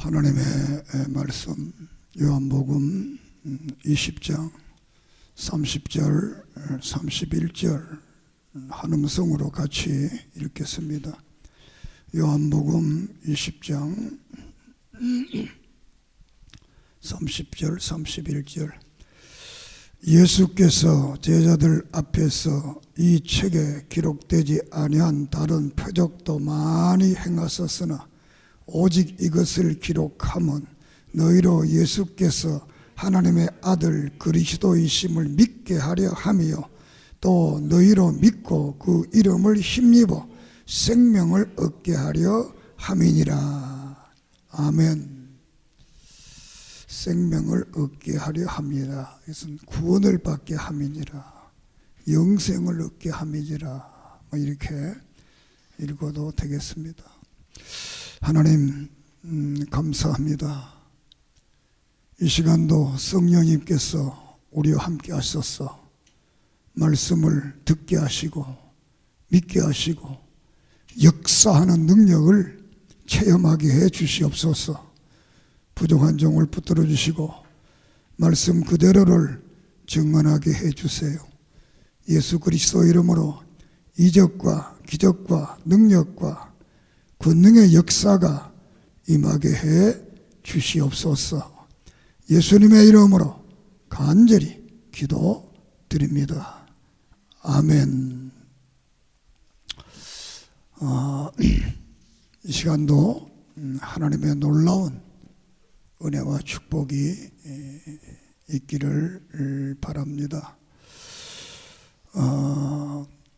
하나님의 말씀 요한복음 20장 30절 31절 한 음성으로 같이 읽겠습니다. 요한복음 20장 30절 31절 예수께서 제자들 앞에서 이 책에 기록되지 아니한 다른 표적도 많이 행하셨으나 오직 이것을 기록함은 너희로 예수께서 하나님의 아들 그리스도이심을 믿게 하려 함이요 또 너희로 믿고 그 이름을 힘입어 생명을 얻게 하려 함이니라. 아멘. 생명을 얻게 하려 함이라. 이것은 구원을 받게 함이니라. 영생을 얻게 함이니라. 이렇게 읽어도 되겠습니다. 하나님 감사합니다. 이 시간도 성령님께서 우리와 함께 하셔서 말씀을 듣게 하시고 믿게 하시고 역사하는 능력을 체험하게 해 주시옵소서. 부족한 종을 붙들어 주시고 말씀 그대로를 증언하게 해 주세요. 예수 그리스도 이름으로 이적과 기적과 능력과 권능의 역사가 임하게 해 주시옵소서. 예수님의 이름으로 간절히 기도드립니다. 아멘. 이 시간도 하나님의 놀라운 은혜와 축복이 있기를 바랍니다.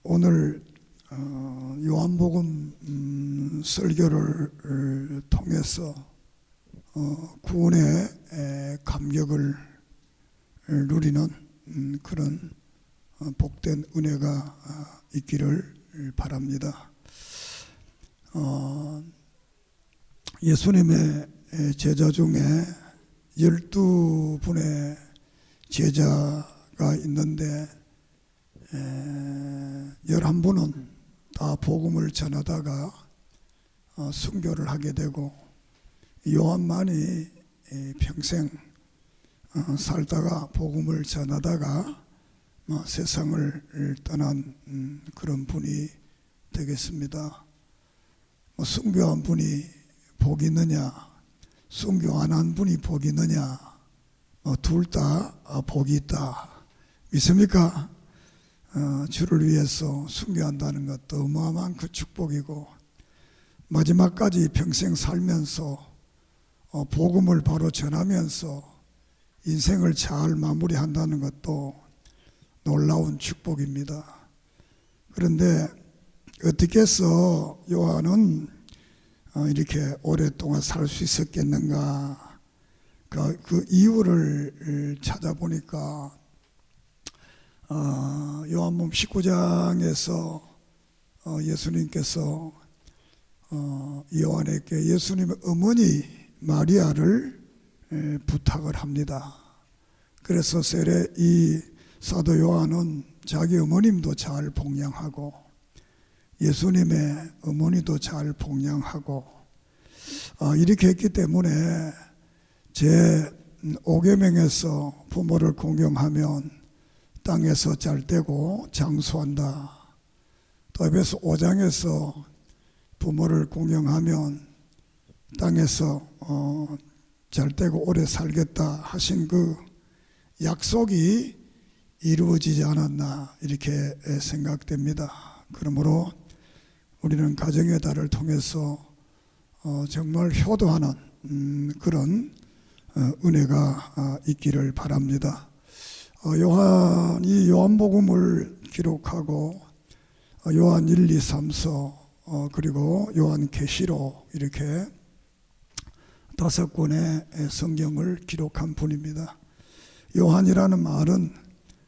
오늘 요한복음 설교를 통해서 구원의 감격을 누리는 그런 복된 은혜가 있기를 바랍니다. 예수님의 제자 중에 12분의 제자가 있는데 11분은 다 복음을 전하다가 순교를 하게 되고 요한만이 평생 살다가 복음을 전하다가 세상을 떠난 그런 분이 되겠습니다. 순교한 분이 복이 있느냐, 순교 안 한 분이 복이 있느냐, 둘 다 복이 있다. 믿습니까? 주를 위해서 순교한다는 것도 어마어마한 그 축복이고 마지막까지 평생 살면서 복음을 바로 전하면서 인생을 잘 마무리한다는 것도 놀라운 축복입니다. 그런데 어떻게 해서 요한은 이렇게 오랫동안 살 수 있었겠는가? 그 이유를 찾아보니까 요한복음 19장에서 예수님께서 요한에게 예수님의 어머니 마리아를 부탁을 합니다. 그래서 세례 이 사도 요한은 자기 어머님도 잘 봉양하고 예수님의 어머니도 잘 봉양하고 이렇게 했기 때문에 제 5계명에서 부모를 공경하면 땅에서 잘되고 장수한다. 또 에베소 5장에서 부모를 공경하면 땅에서 잘되고 오래 살겠다 하신 그 약속이 이루어지지 않았나 이렇게 생각됩니다. 그러므로 우리는 가정의 달을 통해서 정말 효도하는 그런 은혜가 있기를 바랍니다. 요한이 요한복음을 기록하고 요한 1, 2, 3서 그리고 요한계시록 이렇게 5권의 성경을 기록한 분입니다. 요한이라는 말은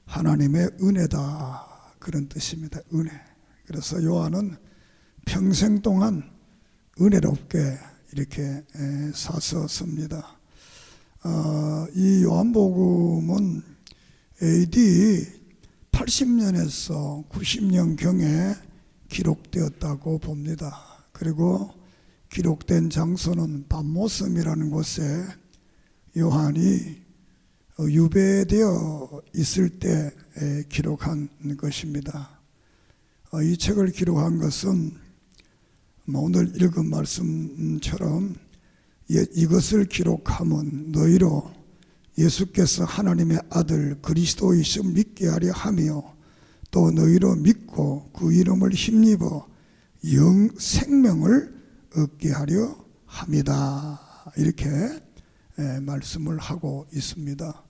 하나님의 은혜다 그런 뜻입니다. 은혜. 그래서 요한은 평생 동안 은혜롭게 이렇게 사셨습니다. 이 요한복음은 AD 80년에서 90년경에 기록되었다고 봅니다. 그리고 기록된 장소는 밤모섬이라는 곳에 요한이 유배되어 있을 때 기록한 것입니다. 이 책을 기록한 것은 오늘 읽은 말씀처럼 이것을 기록하면 너희로 예수께서 하나님의 아들 그리스도이심 믿게 하려 하며 또 너희로 믿고 그 이름을 힘입어 생명을 얻게 하려 합니다. 이렇게 말씀을 하고 있습니다.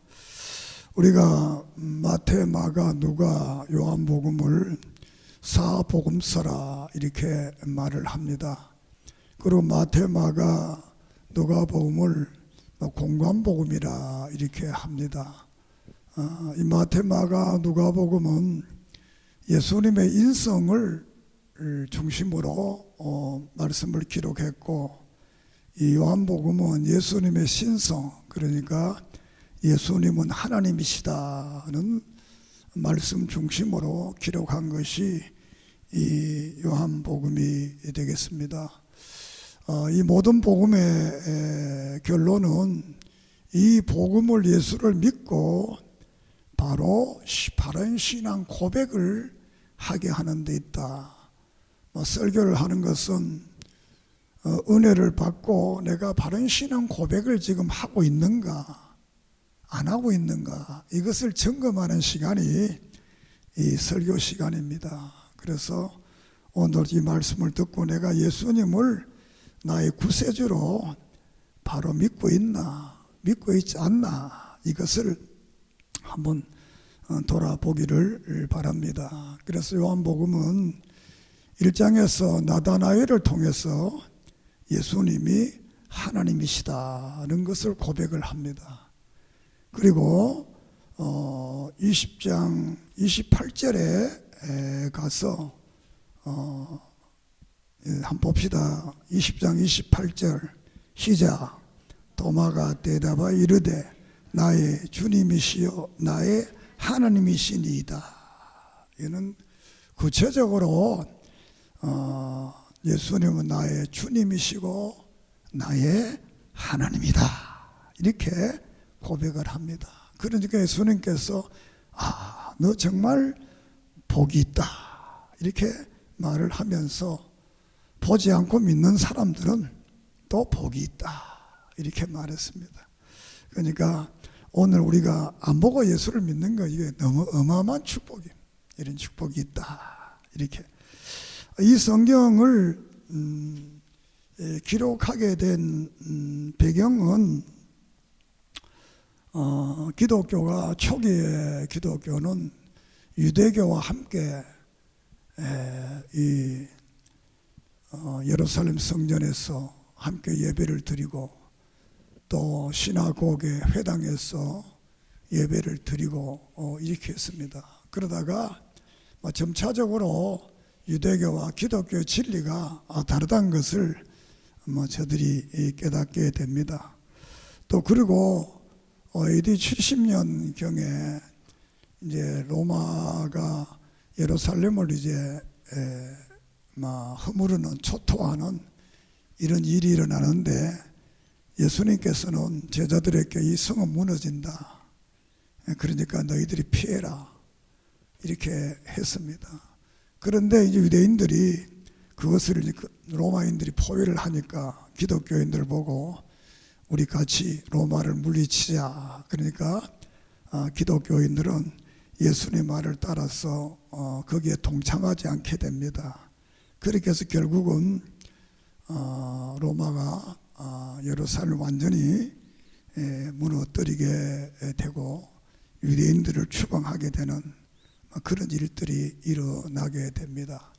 우리가 마태, 마가, 누가, 요한복음을 사복음서라 이렇게 말을 합니다. 그리고 마태, 마가, 누가복음을 공관복음이라 이렇게 합니다. 이 마태, 마가, 누가복음은 예수님의 인성을 중심으로 말씀을 기록했고, 이 요한복음은 예수님의 신성, 그러니까 예수님은 하나님이시다는 말씀 중심으로 기록한 것이 이 요한복음이 되겠습니다. 이 모든 복음의 결론은 이 복음을 예수를 믿고 바로 바른 신앙 고백을 하게 하는 데 있다. 설교를 하는 것은 은혜를 받고 내가 바른 신앙 고백을 지금 하고 있는가 안 하고 있는가 이것을 점검하는 시간이 이 설교 시간입니다. 그래서 오늘 이 말씀을 듣고 내가 예수님을 나의 구세주로 바로 믿고 있나 믿고 있지 않나 이것을 한번 돌아보기를 바랍니다. 그래서 요한복음은 1장에서 나다나엘을 통해서 예수님이 하나님이시다는 것을 고백을 합니다. 그리고 20장 28절에 가서 한번 봅시다. 20장 28절 시작. 도마가 대답하여 이르되 나의 주님이시여 나의 하나님이시니이다. 이는 구체적으로 예수님은 나의 주님이시고 나의 하나님이다 이렇게 고백을 합니다. 그러니까 예수님께서 너 정말 복이 있다 이렇게 말을 하면서 보지 않고 믿는 사람들은 또 복이 있다 이렇게 말했습니다. 그러니까 오늘 우리가 안 보고 예수를 믿는 거 이게 너무 어마어마한 축복이에요. 이런 축복이 있다 이렇게 이 성경을 기록하게 된 배경은 기독교가 초기의 기독교는 유대교와 함께 이 예루살렘 성전에서 함께 예배를 드리고 또 시나고게 회당에서 예배를 드리고 이렇게 했습니다. 그러다가 점차적으로 유대교와 기독교의 진리가 다르다는 것을 저들이 깨닫게 됩니다. 또 그리고 AD 70년경에 이제 로마가 예루살렘을 이제 허무르는 초토화하는 이런 일이 일어나는데 예수님께서는 제자들에게 이 성은 무너진다. 그러니까 너희들이 피해라. 이렇게 했습니다. 그런데 이제 유대인들이 그것을 로마인들이 포위를 하니까 기독교인들 보고 우리 같이 로마를 물리치자. 그러니까 기독교인들은 예수님의 말을 따라서 거기에 동참하지 않게 됩니다. 그렇게 해서 결국은 로마가 예루살렘을 완전히 무너뜨리게 되고 유대인들을 추방하게 되는 그런 일들이 일어나게 됩니다.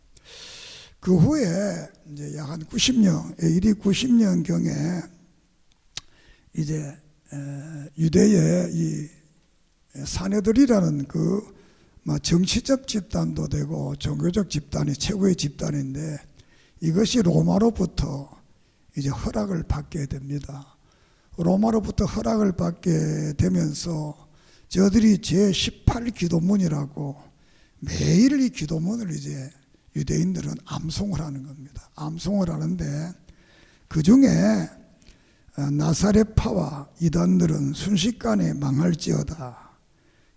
그 후에 이제 약 한 90년, AD 90년경에 이제 유대의 이 사내들이라는 그 정치적 집단도 되고 종교적 집단이 최고의 집단인데 이것이 로마로부터 이제 허락을 받게 됩니다. 로마로부터 허락을 받게 되면서 저들이 제18기도문이라고 매일 이 기도문을 이제 유대인들은 암송을 하는 겁니다. 암송을 하는데 그 중에 나사렛파와 이단들은 순식간에 망할지어다.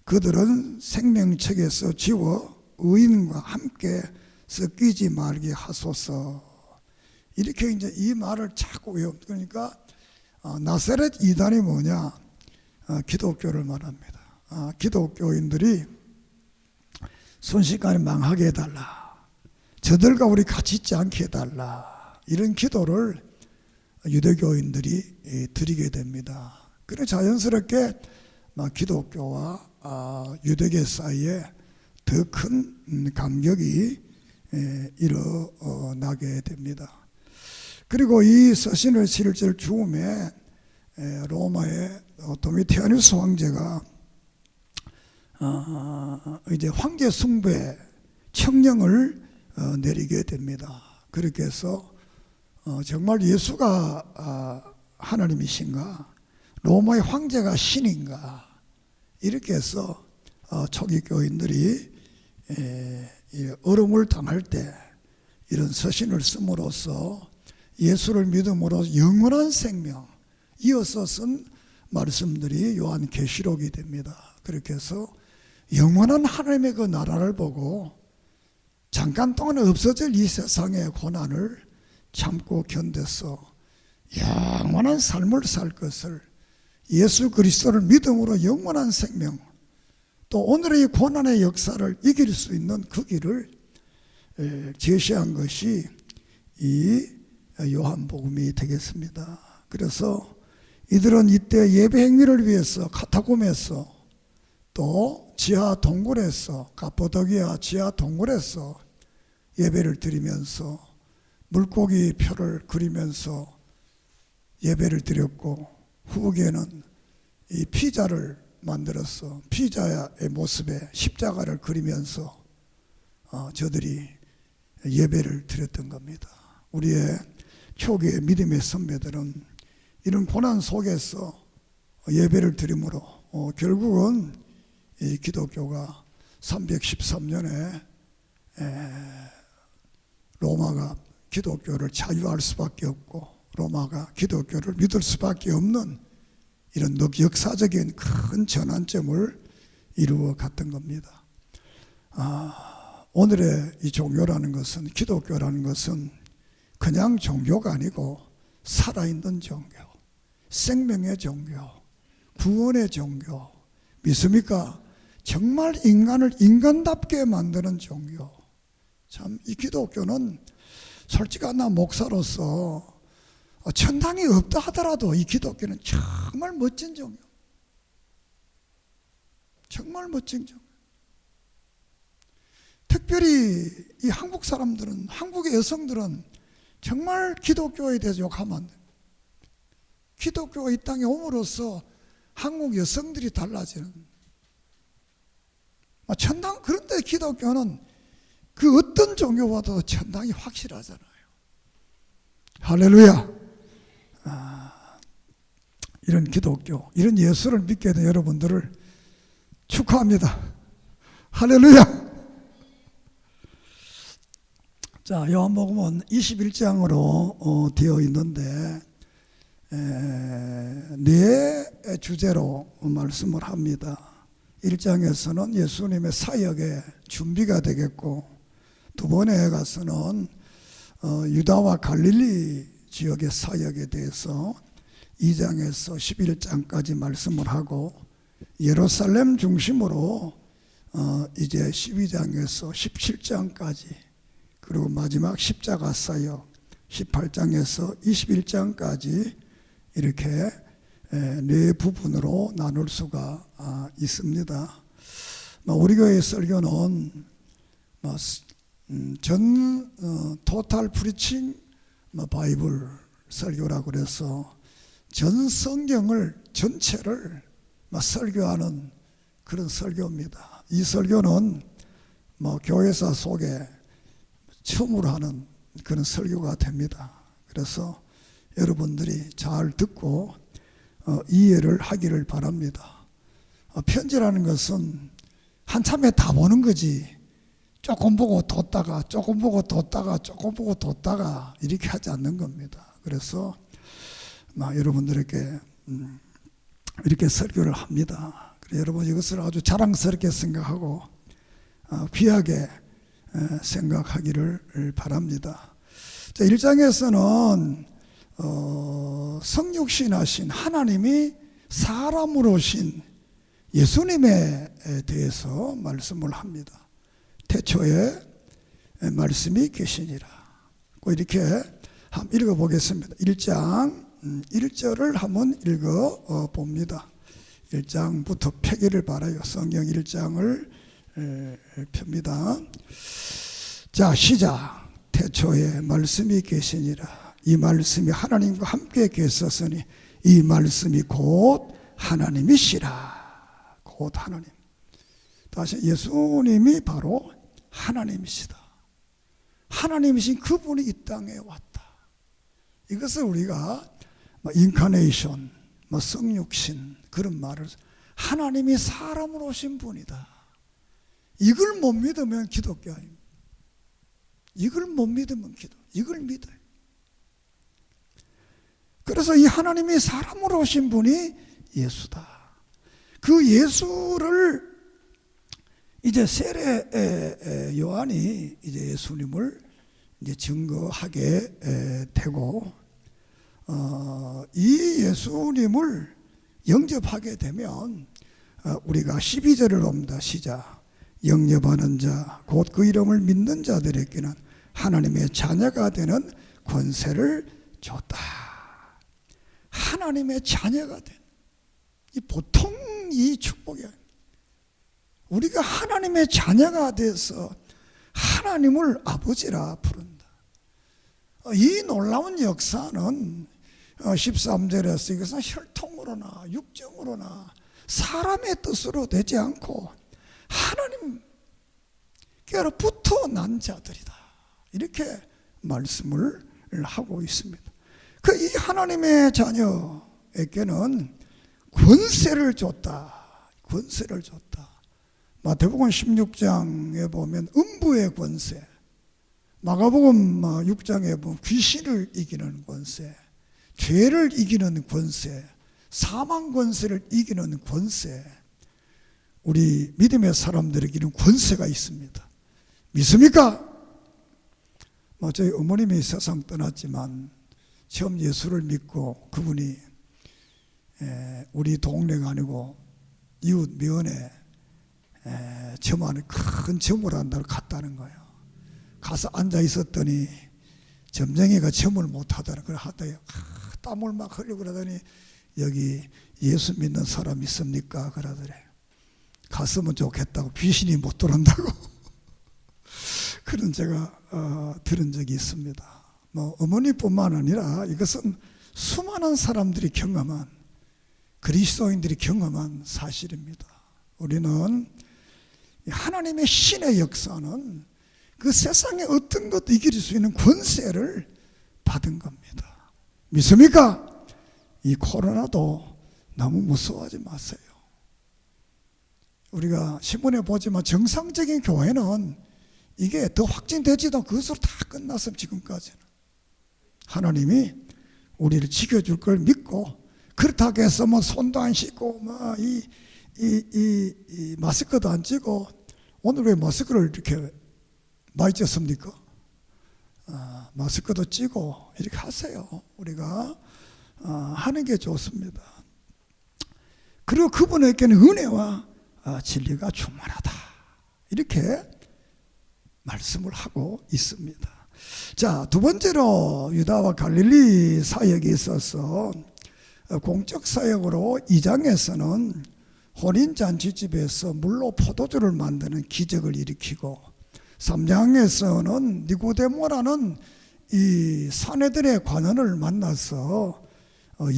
그들은 생명책에서 지워 의인과 함께 섞이지 말게 하소서. 이렇게 이제 이 말을 자꾸 외웁. 그러니까 나사렛 이단이 뭐냐? 기독교를 말합니다. 기독교인들이 순식간에 망하게 해달라. 저들과 우리 같이 있지 않게 해달라. 이런 기도를 유대교인들이 드리게 됩니다. 그래 자연스럽게 기독교와 유대교 사이에 더 큰 간격이 일어나게 됩니다. 그리고 이 서신을 실질 즈음에 로마의 도미티아누스 황제가 이제 황제 숭배 청령을 내리게 됩니다. 그렇게 해서 정말 예수가 하나님이신가? 로마의 황제가 신인가? 이렇게 해서 초기 교인들이 어려움을 당할 때 이런 서신을 씀으로써 예수를 믿음으로 영원한 생명, 이어서 쓴 말씀들이 요한계시록이 됩니다. 그렇게 해서 영원한 하나님의 그 나라를 보고 잠깐 동안 없어질 이 세상의 고난을 참고 견뎌서 영원한 삶을 살 것을, 예수 그리스도를 믿음으로 영원한 생명, 또 오늘의 고난의 역사를 이길 수 있는 그 길을 제시한 것이 이 요한복음이 되겠습니다. 그래서 이들은 이때 예배 행위를 위해서 카타콤에서, 또 지하 동굴에서, 가포도기아 지하 동굴에서 예배를 드리면서 물고기 표를 그리면서 예배를 드렸고, 후기에는 이 피자를 만들어서 피자의 모습에 십자가를 그리면서 저들이 예배를 드렸던 겁니다. 우리의 초기의 믿음의 선배들은 이런 고난 속에서 예배를 드림으로 결국은 이 기독교가 313년에 로마가 기독교를 자유할 수밖에 없고 로마가 기독교를 믿을 수밖에 없는 이런 역사적인 큰 전환점을 이루어 갔던 겁니다. 오늘의 이 종교라는 것은, 기독교라는 것은 그냥 종교가 아니고 살아있는 종교, 생명의 종교, 구원의 종교. 믿습니까? 정말 인간을 인간답게 만드는 종교. 참 이 기독교는 솔직한 나 목사로서 천당이 없다 하더라도 이 기독교는 정말 멋진 종교, 정말 멋진 종교. 특별히 이 한국 사람들은, 한국의 여성들은 정말 기독교에 대해서 욕하면 안 됩니다. 기독교가 이 땅에 옴으로써 한국 여성들이 달라지는 천당. 그런데 기독교는 그 어떤 종교보다도 천당이 확실하잖아요. 할렐루야. 이런 기독교, 이런 예수를 믿게 된 여러분들을 축하합니다. 할렐루야. 자, 요한복음은 21장으로 되어 있는데 네 주제로 말씀을 합니다. 1장에서는 예수님의 사역의 준비가 되겠고, 두 번에 가서는 유다와 갈릴리 지역의 사역에 대해서 2장에서 11장까지 말씀을 하고, 예루살렘 중심으로 이제 12장에서 17장까지, 그리고 마지막 십자가 사역 18장에서 21장까지 이렇게 네 부분으로 나눌 수가 있습니다. 우리 교회 설교는 토탈 프리칭 바이블 설교라고 그래서 전 성경을 전체를 설교하는 그런 설교입니다. 이 설교는 교회사 속에 처음으로 하는 그런 설교가 됩니다. 그래서 여러분들이 잘 듣고 이해를 하기를 바랍니다. 편지라는 것은 한참에 다 보는 거지, 조금 보고 뒀다가 조금 보고 뒀다가 조금 보고 뒀다가 이렇게 하지 않는 겁니다. 그래서 여러분들에게 이렇게 설교를 합니다. 여러분 이것을 아주 자랑스럽게 생각하고 귀하게 생각하기를 바랍니다. 자, 1장에서는 성육신하신 하나님이 사람으로 오신 예수님에 대해서 말씀을 합니다. 태초에 말씀이 계시니라. 이렇게 한번 읽어보겠습니다. 1장 1절을 한번 읽어봅니다. 1장부터 펴기를 바라요. 성경 1장을 펴니다. 자, 시작. 태초에 말씀이 계시니라. 이 말씀이 하나님과 함께 계셨으니 이 말씀이 곧 하나님이시라. 곧 하나님. 다시 예수님이 바로 하나님이시다. 하나님이신 그분이 이 땅에 왔다. 이것을 우리가 인카네이션, 성육신 그런 말을 하나님이 사람으로 오신 분이다. 이걸 못 믿으면 기독교 아닙니다. 이걸 못 믿으면 이걸 믿어요. 그래서 이 하나님이 사람으로 오신 분이 예수다. 그 예수를 이제 세례 요한이 이제 예수님을 이제 증거하게 되고, 이 예수님을 영접하게 되면 우리가 12절을 봅니다. 시작. 영접하는 자, 곧 그 이름을 믿는 자들에게는 하나님의 자녀가 되는 권세를 줬다. 하나님의 자녀가 된, 이 보통 이 축복이 아닙니다. 우리가 하나님의 자녀가 돼서 하나님을 아버지라 부른다. 이 놀라운 역사는 13절에서 이것은 혈통으로나 육정으로나 사람의 뜻으로 되지 않고 하나님께로부터 난 자들이다. 이렇게 말씀을 하고 있습니다. 이 하나님의 자녀에게는 권세를 줬다. 권세를 줬다. 마태복음 16장에 보면 음부의 권세, 마가복음 6장에 보면 귀신을 이기는 권세, 죄를 이기는 권세, 사망 권세를 이기는 권세, 우리 믿음의 사람들에게는 권세가 있습니다. 믿습니까? 저희 어머님이 세상 떠났지만 처음 예수를 믿고 그분이 우리 동네가 아니고 이웃 면에 점안에 큰 점을 한다고 갔다는 거예요. 가서 앉아 있었더니 점쟁이가 점을 못 하더라. 그래 하다가 땀을 막 흘리고 그러더니 여기 예수 믿는 사람 있습니까? 그러더래. 갔으면 좋겠다고. 귀신이 못 들어온다고. 그런 제가 들은 적이 있습니다. 어머니뿐만 아니라 이것은 수많은 사람들이 경험한, 그리스도인들이 경험한 사실입니다. 우리는 하나님의 신의 역사는 그 세상의 어떤 것도 이길 수 있는 권세를 받은 겁니다. 믿습니까? 이 코로나도 너무 무서워하지 마세요. 우리가 신문에 보지만 정상적인 교회는 이게 더 확진되지도 그것으로 다 끝났어요. 지금까지는 하나님이 우리를 지켜줄 걸 믿고, 그렇다고 해서 손도 안 씻고 이 마스크도 안 찌고, 오늘 왜 마스크를 이렇게 많이 쪘습니까? 마스크도 찌고 이렇게 하세요. 우리가 하는 게 좋습니다. 그리고 그분에게는 은혜와 진리가 충만하다. 이렇게 말씀을 하고 있습니다. 자, 두 번째로 유다와 갈릴리 사역이 있어서 공적 사역으로 2장에서는 혼인잔치집에서 물로 포도주를 만드는 기적을 일으키고, 3장에서는 니고데모라는 이 사내들의 관원을 만나서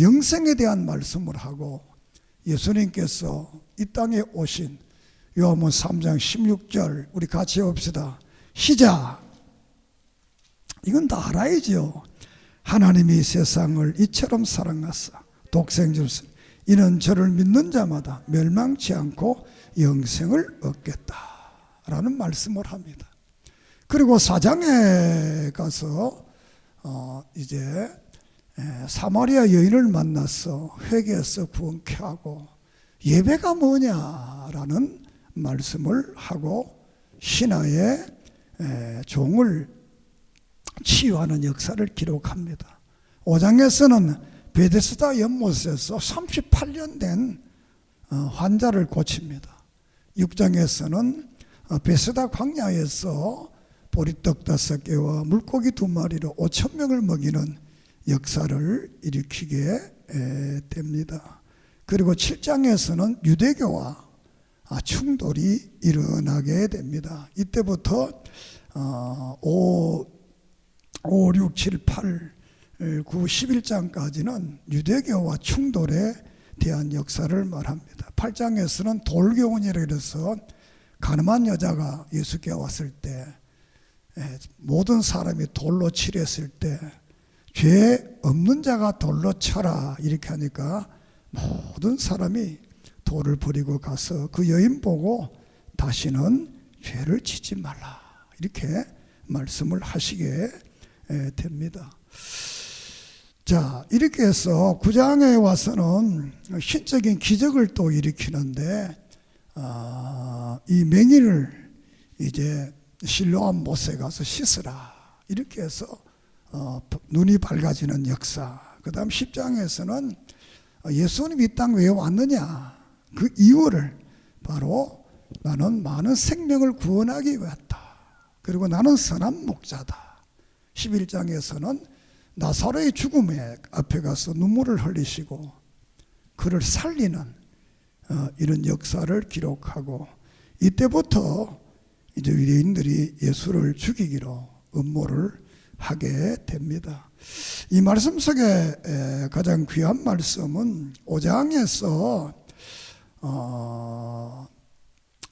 영생에 대한 말씀을 하고, 예수님께서 이 땅에 오신 요한복음 3장 16절 우리 같이 봅시다. 시작. 이건 다 알아야죠. 하나님이 세상을 이처럼 사랑하사 독생자를 이는 저를 믿는 자마다 멸망치 않고 영생을 얻겠다라는 말씀을 합니다. 그리고 4장에 가서 이제 사마리아 여인을 만나서 회개해서 구원케 하고 예배가 뭐냐라는 말씀을 하고 신하의 종을 치유하는 역사를 기록합니다. 5장에서는 베데스다 연못에서 38년 된 환자를 고칩니다. 6장에서는 베스다 광야에서 보리떡 5개와 물고기 2마리로 5,000명을 먹이는 역사를 일으키게 됩니다. 그리고 7장에서는 유대교와 충돌이 일어나게 됩니다. 이때부터 5, 6, 7, 8, 9, 11장까지는 유대교와 충돌에 대한 역사를 말합니다. 8장에서는 돌교훈이라 해서 가늠한 여자가 예수께 왔을 때 모든 사람이 돌로 치렸을 때 죄 없는 자가 돌로 쳐라 이렇게 하니까 모든 사람이 돌을 버리고 가서 그 여인 보고 다시는 죄를 짓지 말라 이렇게 말씀을 하시게 됩니다. 자, 이렇게 해서 9장에 와서는 신적인 기적을 또 일으키는데 이 맹인을 이제 실로암 못에 가서 씻으라 이렇게 해서 눈이 밝아지는 역사. 그 다음 10장에서는 예수님이 이 땅 왜 왔느냐 그 이유를 바로 나는 많은 생명을 구원하기 위해 왔다. 그리고 나는 선한 목자다. 11장에서는 나사로의 죽음에 앞에 가서 눈물을 흘리시고 그를 살리는 이런 역사를 기록하고 이때부터 이제 유대인들이 예수를 죽이기로 음모를 하게 됩니다. 이 말씀 속에 가장 귀한 말씀은 5장에서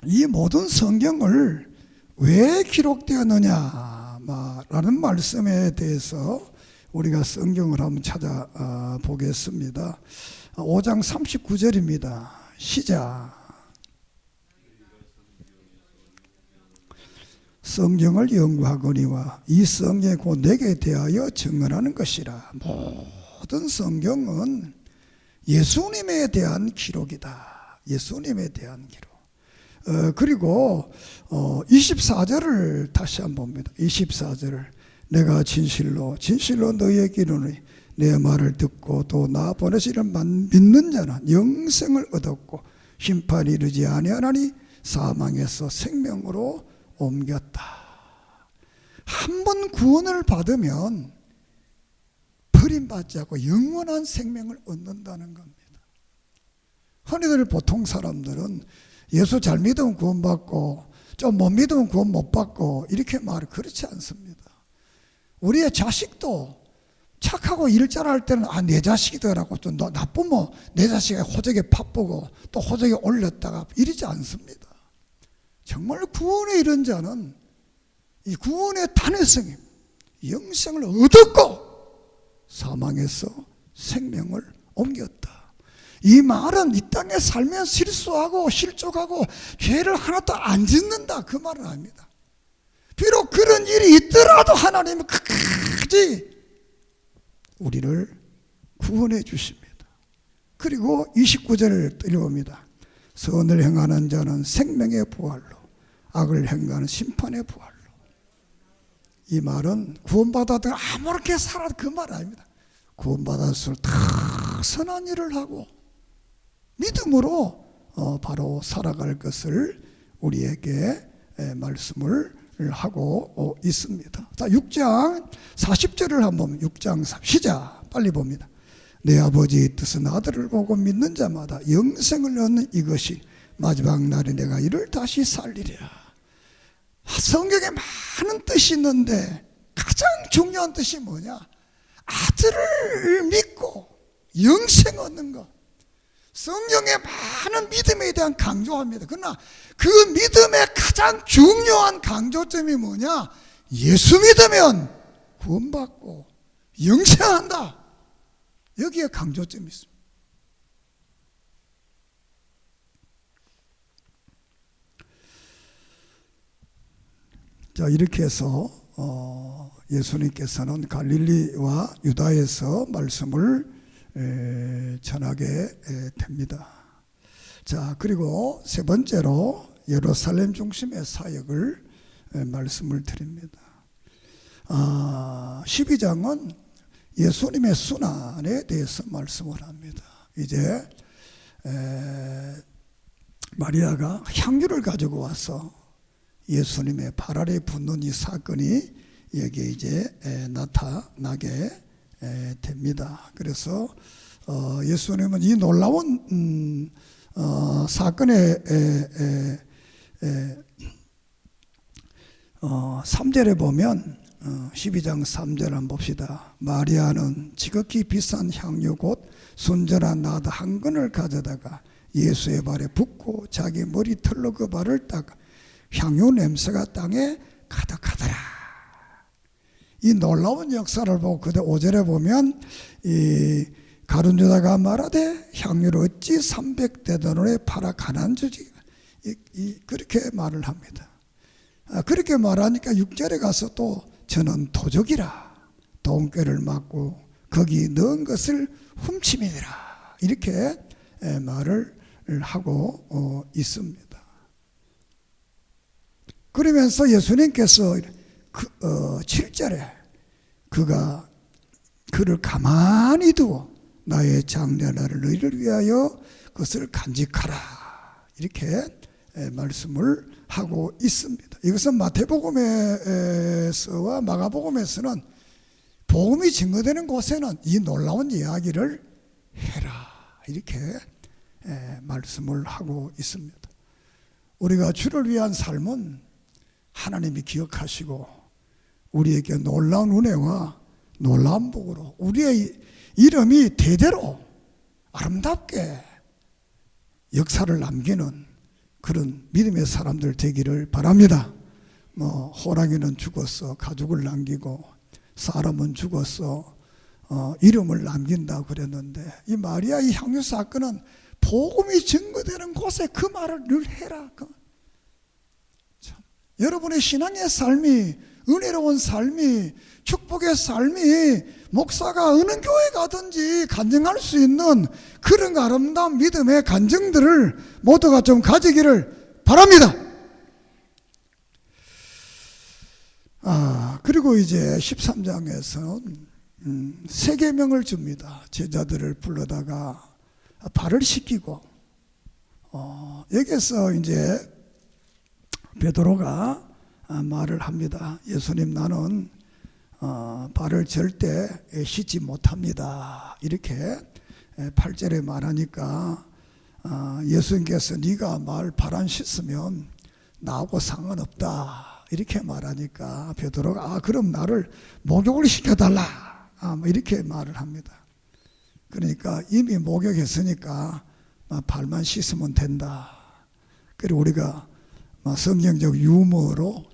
이 모든 성경을 왜 기록되었느냐라는 말씀에 대해서 우리가 성경을 한번 찾아보겠습니다. 5장 39절입니다. 시작. 성경을 연구하거니와 이 성경이 곧 내게 대하여 증언하는 것이라. 모든 성경은 예수님에 대한 기록이다. 예수님에 대한 기록. 그리고 24절을 다시 한번 봅니다. 24절을 내가 진실로 너희에게 이르노니 내 말을 듣고 또 나 보내시를 믿는 자는 영생을 얻었고 심판이 이르지 아니하나니 사망에서 생명으로 옮겼다. 한 번 구원을 받으면 버림받지 않고 영원한 생명을 얻는다는 겁니다. 흔히들 보통 사람들은 예수 잘 믿으면 구원받고 좀 못 믿으면 구원 못 받고 이렇게 말을 그렇지 않습니다. 우리의 자식도 착하고 일 잘할 때는 내 자식이더라고 좀 나쁘면 내 자식이 호적에 바쁘고 또 호적에 올렸다가 이러지 않습니다. 정말 구원에 이른 자는 이 구원의 단회성임 영생을 얻었고 사망에서 생명을 옮겼다. 이 말은 이 땅에 살면 실수하고 실족하고 죄를 하나도 안 짓는다 그 말은 아닙니다. 비록 그런 일이 있더라도 하나님은 끝까지 우리를 구원해 주십니다. 그리고 29절을 읽어봅니다. 선을 행하는 자는 생명의 부활로 악을 행하는 심판의 부활로. 이 말은 구원받아도 아무렇게 살아도 그 말 아닙니다. 구원받았을 다 선한 일을 하고 믿음으로 바로 살아갈 것을 우리에게 말씀을 하고 있습니다. 자, 6장 40절을 한번 6장 시작 빨리 봅니다. 내 아버지의 뜻은 아들을 보고 믿는 자마다 영생을 얻는 이것이 마지막 날에 내가 이를 다시 살리리라. 성경에 많은 뜻이 있는데 가장 중요한 뜻이 뭐냐? 아들을 믿고 영생 얻는 것. 성경에 많은 믿음에 대한 강조합니다. 그러나 그 믿음의 가장 중요한 강조점이 뭐냐? 예수 믿으면 구원받고 영생한다. 여기에 강조점이 있습니다. 자, 이렇게 해서 예수님께서는 갈릴리와 유다에서 말씀을 전하게 됩니다. 자, 그리고 세 번째로 예루살렘 중심의 사역을 말씀을 드립니다. 12장은 예수님의 순환에 대해서 말씀을 합니다. 이제 마리아가 향유를 가지고 와서 예수님의 발 아래 붓는 이 사건이 여기에 이제 나타나게 됩니다. 그래서 예수님은 이 놀라운 사건의 3절에 보면 12장 3절 한번 봅시다. 마리아는 지극히 비싼 향유 곧 순전한 나드 한 근을 가져다가 예수의 발에 붓고 자기 머리털로 그 발을 닦아 향유 냄새가 땅에 가득하더라. 이 놀라운 역사를 보고 그때 5절에 보면 이 가룟 유다가 말하되 향유를 어찌 300데나리온에 팔아 가난한 주지 그렇게 말을 합니다. 그렇게 말하니까 6절에 가서 또 저는 도적이라 돈꾀를 맞고 거기 넣은 것을 훔침이니라 이렇게 말을 하고 있습니다. 그러면서 예수님께서 7절에 그가 그를 가만히 두어 나의 장래날을 너희를 위하여 그것을 간직하라 이렇게 말씀을 하고 있습니다. 이것은 마태복음에서와 마가복음에서는 복음이 증거되는 곳에는 이 놀라운 이야기를 해라 이렇게 말씀을 하고 있습니다. 우리가 주를 위한 삶은 하나님이 기억하시고 우리에게 놀라운 은혜와 놀라운 복으로 우리의 이름이 대대로 아름답게 역사를 남기는 그런 믿음의 사람들 되기를 바랍니다. 호랑이는 죽었어 가죽을 남기고 사람은 죽었어 이름을 남긴다 그랬는데 이 마리아의 향유 사건은 복음이 증거되는 곳에 그 말을 늘 해라. 참, 여러분의 신앙의 삶이 은혜로운 삶이 축복의 삶이 목사가 어느 교회 가든지 간증할 수 있는 그런 아름다운 믿음의 간증들을 모두가 좀 가지기를 바랍니다. 그리고 이제 13장에서는 세 계명을 줍니다. 제자들을 불러다가 발을 씻기고 여기서 이제 베드로가 말을 합니다. 예수님 나는 발을 절대 씻지 못합니다. 이렇게 8절에 말하니까 예수님께서 네가 발 안 씻으면 나하고 상관없다. 이렇게 말하니까 베드로가 그럼 나를 목욕을 시켜달라. 이렇게 말을 합니다. 그러니까 이미 목욕했으니까 발만 씻으면 된다. 그리고 우리가 성경적 유머로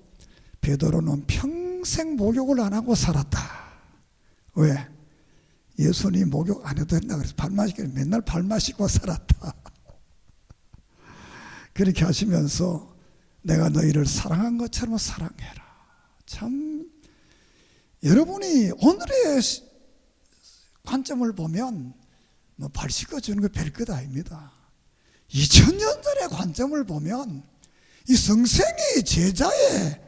베드로는 평생 목욕을 안 하고 살았다. 왜? 예수님 목욕 안 해도 된다 그래서 발만 씻고 맨날 발만 씻고 살았다. 그렇게 하시면서 내가 너희를 사랑한 것처럼 사랑해라. 참 여러분이 오늘의 관점을 보면 발 씻어주는 거 별것 아닙니다. 2000년 전의 관점을 보면 이 성생이 제자의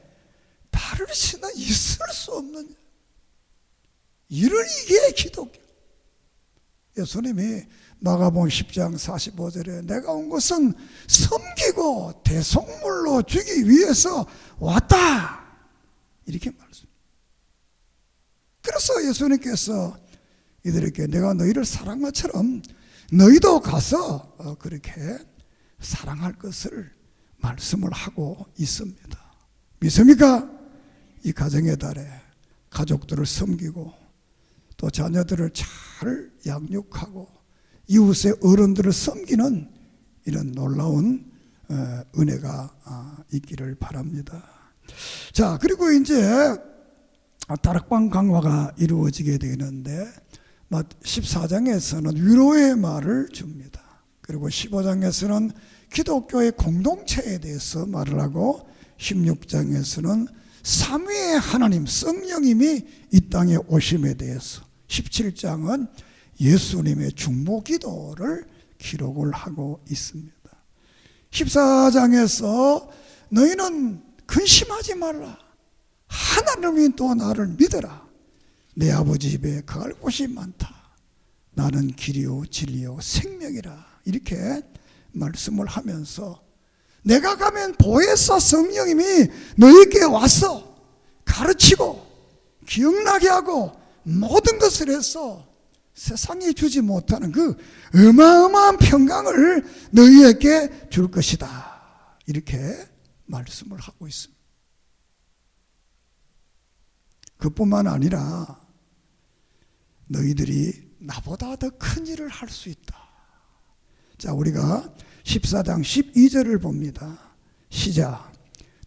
발을 씻는 있을 수 없는 이런 이게 기독교. 예수님이 마가복음 10장 45절에 내가 온 것은 섬기고 대속물로 주기 위해서 왔다 이렇게 말씀. 그래서 예수님께서 이들에게 내가 너희를 사랑한 것처럼 너희도 가서 그렇게 사랑할 것을 말씀을 하고 있습니다. 믿습니까? 이 가정의 달에 가족들을 섬기고 또 자녀들을 잘 양육하고 이웃의 어른들을 섬기는 이런 놀라운 은혜가 있기를 바랍니다. 자, 그리고 이제 다락방 강화가 이루어지게 되는데 14장에서는 위로의 말을 줍니다. 그리고 15장에서는 기독교의 공동체에 대해서 말을 하고 16장에서는 삼위의 하나님 성령님이 이 땅에 오심에 대해서 17장은 예수님의 중보기도를 기록을 하고 있습니다. 14장에서 너희는 근심하지 말라. 하나님이 또 나를 믿어라. 내 아버지 집에 거할 곳이 많다. 나는 길이요 진리요 생명이라. 이렇게 말씀을 하면서 내가 가면 보혜사 성령님이 너희에게 와서 가르치고 기억나게 하고 모든 것을 해서 세상이 주지 못하는 그 어마어마한 평강을 너희에게 줄 것이다. 이렇게 말씀을 하고 있습니다. 그뿐만 아니라 너희들이 나보다 더 큰 일을 할 수 있다. 자, 우리가 14장 12절을 봅니다. 시작.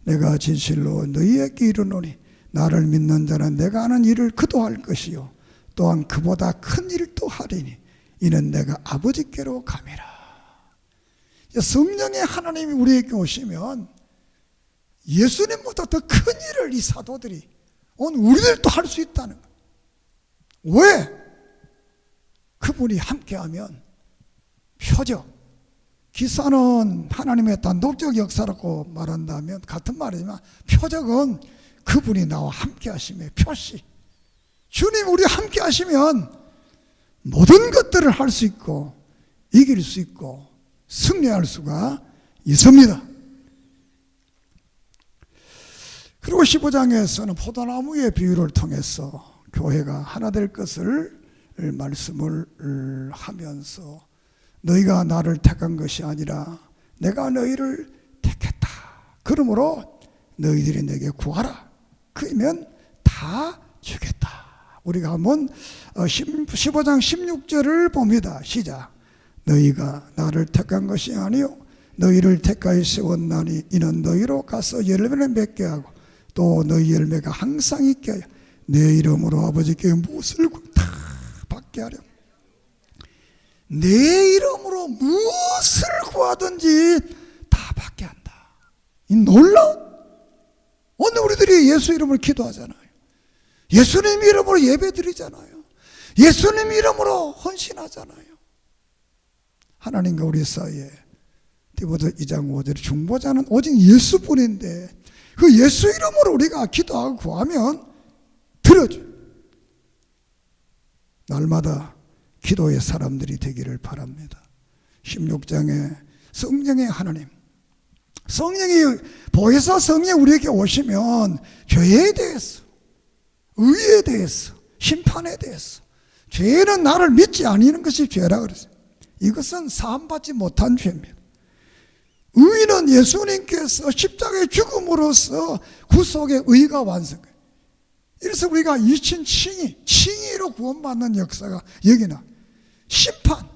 내가 진실로 너희에게 이르노니 나를 믿는 자는 내가 하는 일을 그도 할 것이요 또한 그보다 큰 일도 하리니 이는 내가 아버지께로 감이라. 성령의 하나님이 우리에게 오시면 예수님보다 더 큰 일을 이 사도들이 오늘 우리들도 할 수 있다는 거예요. 왜? 그분이 함께하면 표적, 기사는 하나님의 단독적 역사라고 말한다면 같은 말이지만 표적은 그분이 나와 함께 하심의 표시. 주님 우리 함께 하시면 모든 것들을 할 수 있고 이길 수 있고 승리할 수가 있습니다. 그리고 15장에서는 포도나무의 비유를 통해서 교회가 하나 될 것을 말씀을 하면서 너희가 나를 택한 것이 아니라 내가 너희를 택했다. 그러므로 너희들이 내게 구하라. 그러면 다 주겠다. 우리가 한번 15장 16절을 봅니다. 시작. 너희가 나를 택한 것이 아니요 너희를 택하여 세웠나니 이는 너희로 가서 열매를 맺게 하고 또 너희 열매가 항상 있게 하여 내 이름으로 아버지께 무엇을 다 받게 하려. 내 이름으로 무엇을 구하든지 다 받게 한다. 이 놀라운, 오늘 우리들이 예수 이름으로 기도하잖아요. 예수님 이름으로 예배 드리잖아요. 예수님 이름으로 헌신하잖아요. 하나님과 우리 사이에 디모데 2장 5절에 중보자는 오직 예수뿐인데 그 예수 이름으로 우리가 기도하고 구하면 들어줘요. 날마다 기도의 사람들이 되기를 바랍니다. 16장에 성령의 하나님, 성령이 보혜사 성령이 우리에게 오시면 죄에 대해서, 의에 대해서, 심판에 대해서, 죄는 나를 믿지 아니하는 것이 죄라 그랬어요. 이것은 사함받지 못한 죄입니다. 의는 예수님께서 십자가의 죽음으로써 구속의 의가 완성돼요. 그래서 우리가 칭의로 구원받는 역사가 여기나 심판,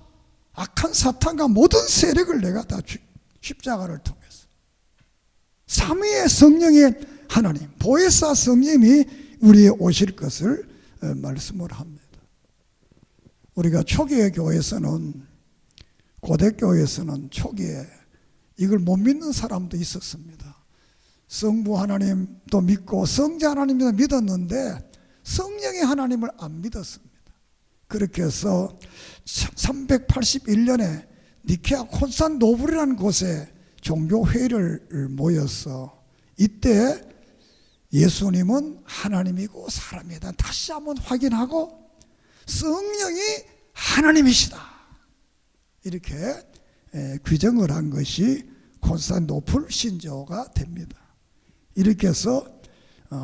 악한 사탄과 모든 세력을 내가 다 십자가를 통해서 삼위의 성령의 하나님, 보혜사 성령이 우리에 오실 것을 말씀을 합니다. 우리가 초기의 교회에서는, 고대 교회에서는 초기에 이걸 못 믿는 사람도 있었습니다. 성부 하나님도 믿고 성자 하나님도 믿었는데 성령의 하나님을 안 믿었습니다. 그렇게 해서 381년에 니케아 콘스탄노불이라는 곳에 종교회의를 모여서 이때 예수님은 하나님이고 사람이다 다시 한번 확인하고 성령이 하나님이시다 이렇게 규정을 한 것이 콘스탄노플 신조가 됩니다. 이렇게 해서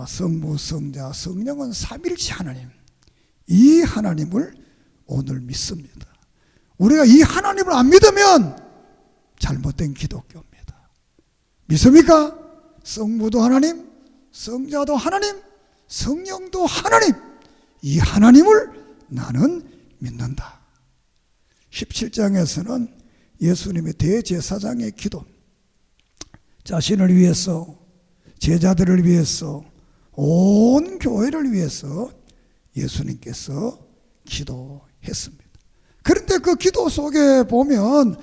성부, 성자, 성령은 삼일체 하나님, 이 하나님을 오늘 믿습니다. 우리가 이 하나님을 안 믿으면 잘못된 기독교입니다. 믿습니까? 성부도 하나님, 성자도 하나님, 성령도 하나님, 이 하나님을 나는 믿는다. 17장에서는 예수님의 대제사장의 기도, 자신을 위해서, 제자들을 위해서, 온 교회를 위해서 예수님께서 기도했습니다. 그런데 그 기도 속에 보면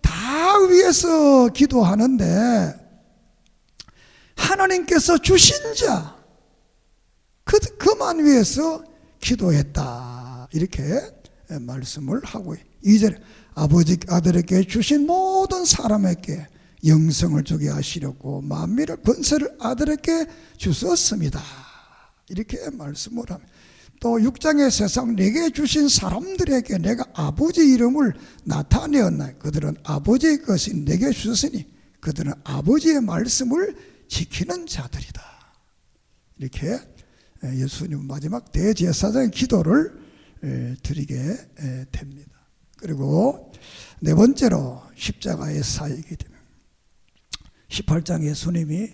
다 위해서 기도하는데 하나님께서 주신 자, 그만 위해서 기도했다. 이렇게 말씀을 하고 2절에 아버지 아들에게 주신 모든 사람에게 영생을 주게 하시려고 만민의 권세를 아들에게 주셨습니다. 이렇게 말씀을 합니다. 또 6장의 세상 내게 주신 사람들에게 내가 아버지 이름을 나타내었나니 그들은 아버지의 것이 내게 주셨으니 그들은 아버지의 말씀을 지키는 자들이다. 이렇게 예수님 마지막 대제사장의 기도를 드리게 됩니다. 그리고 네 번째로 십자가의 사역이 됩니다. 18장 예수님이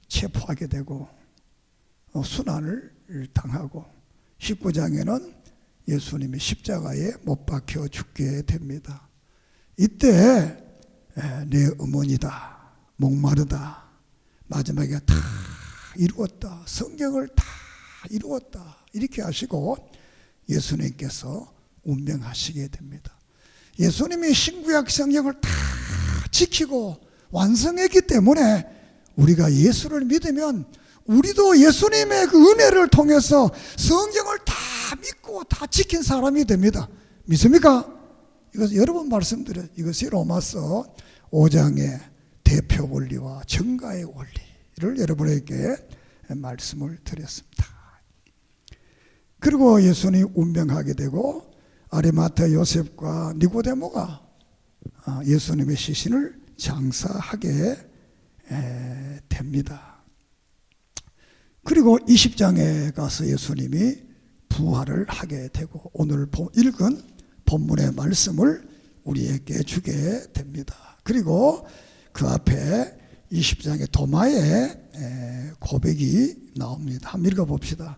체포하게 되고 순환을 당하고 19장에는 예수님이 십자가에 못 박혀 죽게 됩니다. 이때 내 어머니다, 목마르다, 마지막에 다 이루었다, 성경을 다 이루었다 이렇게 하시고 예수님께서 운명하시게 됩니다. 예수님이 신구약 성경을 다 지키고 완성했기 때문에 우리가 예수를 믿으면 우리도 예수님의 그 은혜를 통해서 성경을 다 믿고 다 지킨 사람이 됩니다. 믿습니까? 이것 여러 번 말씀드려요. 이것이 로마서 5장의 대표 원리와 증가의 원리를 여러분에게 말씀을 드렸습니다. 그리고 예수님이 운명하게 되고 아리마타 요셉과 니고데모가 예수님의 시신을 장사하게 됩니다. 그리고 20장에 가서 예수님이 부활을 하게 되고 오늘 읽은 본문의 말씀을 우리에게 주게 됩니다. 그리고 그 앞에 20장의 도마의 고백이 나옵니다. 한번 읽어봅시다.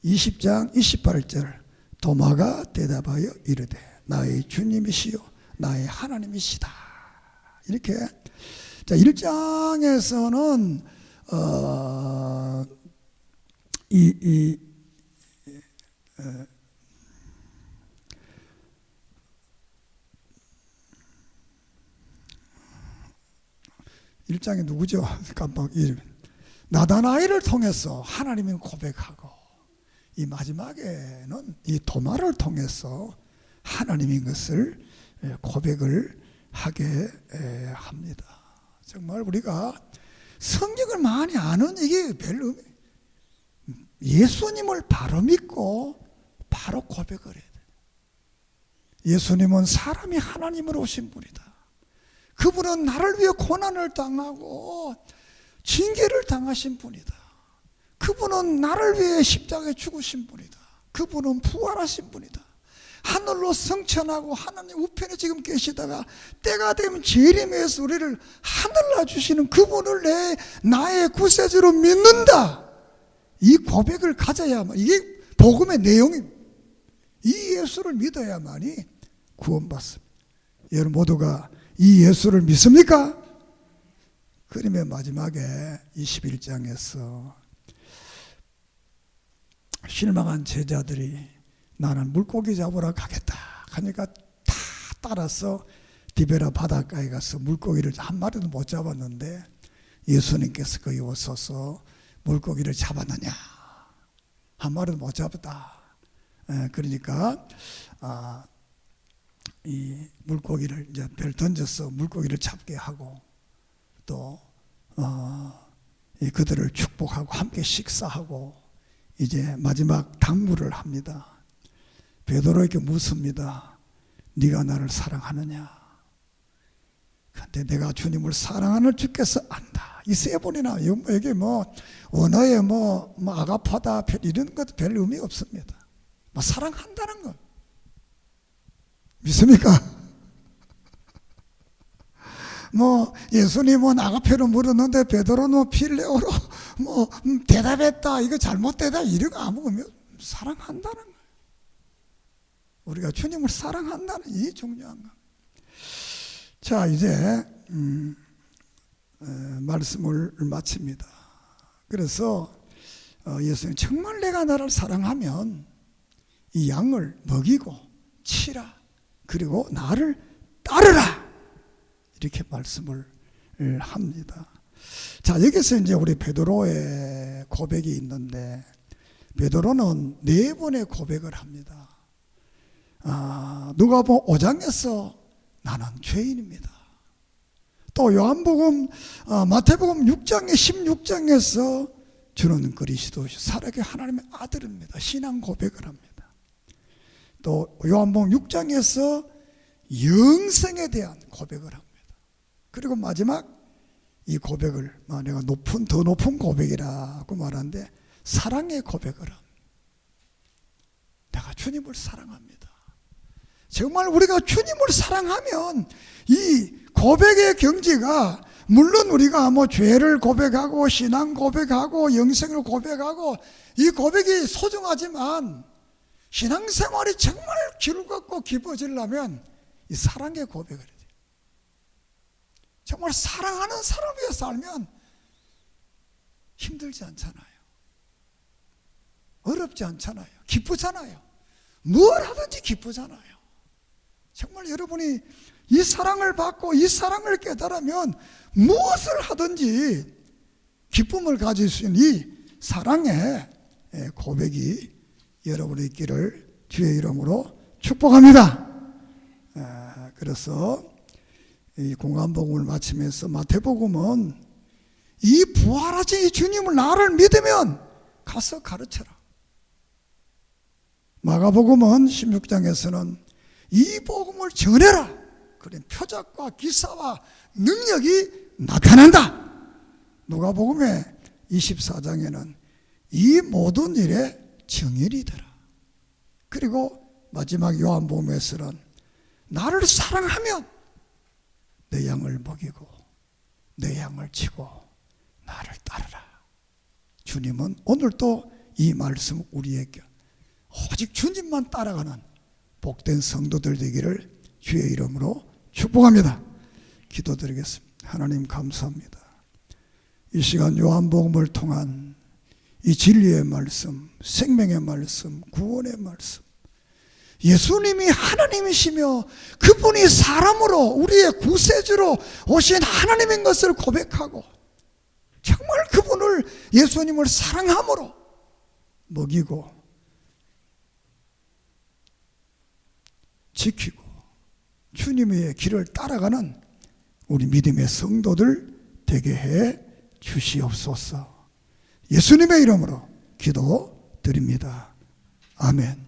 20장 28절 도마가 대답하여 이르되 나의 주님이시요 나의 하나님이시다. 이렇게 자 1장에서는 1장에 누구죠? 깜빡 이름 나다나엘을 통해서 하나님은 고백하고 이 마지막에는 이 도마를 통해서 하나님인 것을 고백을 하게 합니다. 정말 우리가 성경을 많이 아는 이게 별 의미 예수님을 바로 믿고 바로 고백을 해야 돼요. 예수님은 사람이 하나님으로 오신 분이다. 그분은 나를 위해 고난을 당하고 징계를 당하신 분이다. 그분은 나를 위해 십자가에 죽으신 분이다. 그분은 부활하신 분이다. 하늘로 승천하고 하나님 우편에 지금 계시다가 때가 되면 재림해서 우리를 하늘나 주시는 그분을 나의 구세주로 믿는다. 이 고백을 가져야만 이게 복음의 내용입니다. 이 예수를 믿어야만이 구원받습니다. 여러분 모두가 이 예수를 믿습니까? 그러면 마지막에 21장에서 실망한 제자들이 나는 물고기 잡으러 가겠다 하니까 다 따라서 디베라 바닷가에 가서 물고기를 한 마리도 못 잡았는데 예수님께서 거기 오셔서 물고기를 잡았느냐? 한 마리도 못 잡았다. 그러니까 이 물고기를 이제 별 던져서 물고기를 잡게 하고 또 그들을 축복하고 함께 식사하고 이제 마지막 당부를 합니다. 베드로에게 묻습니다. 네가 나를 사랑하느냐? 근데 내가 주님을 사랑하는 주께서 안다. 이 세 번이나 여기 언어에 아가파다 이런 것도 별 의미 없습니다. 사랑한다는 것 믿습니까? 예수님은 아가페로 물었는데 베드로는 필레오로 대답했다. 이거 잘못되다. 이런 거 아무 의미 없어요. 사랑한다는 거예요. 우리가 주님을 사랑한다는 이 중요한 거. 자 이제 말씀을 마칩니다. 그래서 예수님 정말 내가 나를 사랑하면 이 양을 먹이고 치라. 그리고 나를 따르라. 이렇게 말씀을 합니다. 자 여기서 이제 우리 베드로의 고백이 있는데 베드로는 4번의 고백을 합니다. 누가복음 5장에서 나는 죄인입니다. 또 요한복음, 마태복음 6장의 16장에서 주는 그리스도시 살아계 하나님의 아들입니다. 신앙 고백을 합니다. 또 요한복음 6장에서 영생에 대한 고백을 합니다. 그리고 마지막 이 고백을 내가 더 높은 고백이라고 말하는데 사랑의 고백을 합니다. 내가 주님을 사랑합니다. 정말 우리가 주님을 사랑하면 이 고백의 경지가 물론 우리가 죄를 고백하고 신앙 고백하고 영생을 고백하고 이 고백이 소중하지만 신앙생활이 정말 즐겁고 깊어지려면 이 사랑의 고백을 해야 돼요. 정말 사랑하는 사람 위해 살면 힘들지 않잖아요. 어렵지 않잖아요. 기쁘잖아요. 뭘 하든지 기쁘잖아요. 정말 여러분이 이 사랑을 받고 이 사랑을 깨달으면 무엇을 하든지 기쁨을 가질 수 있는 이 사랑의 고백이 여러분의 있기를 주의 이름으로 축복합니다. 그래서 이 공간복음을 마치면서 마태복음은 이 부활하신 이 주님을 나를 믿으면 가서 가르쳐라. 마가복음은 16장에서는 이 복음을 전해라. 그런 표적과 기사와 능력이 나타난다. 누가복음의 24장에는 이 모든 일에 증인이 되라. 그리고 마지막 요한복음에서는 나를 사랑하면 내 양을 먹이고 내 양을 치고 나를 따르라. 주님은 오늘도 이 말씀 우리에게 오직 주님만 따라가는 복된 성도들 되기를 주의 이름으로 축복합니다. 기도드리겠습니다. 하나님 감사합니다. 이 시간 요한복음을 통한 이 진리의 말씀, 생명의 말씀, 구원의 말씀, 예수님이 하나님이시며 그분이 사람으로 우리의 구세주로 오신 하나님인 것을 고백하고 정말 그분을 예수님을 사랑함으로 먹이고 지키고 주님의 길을 따라가는 우리 믿음의 성도들 되게 해 주시옵소서. 예수님의 이름으로 기도드립니다. 아멘.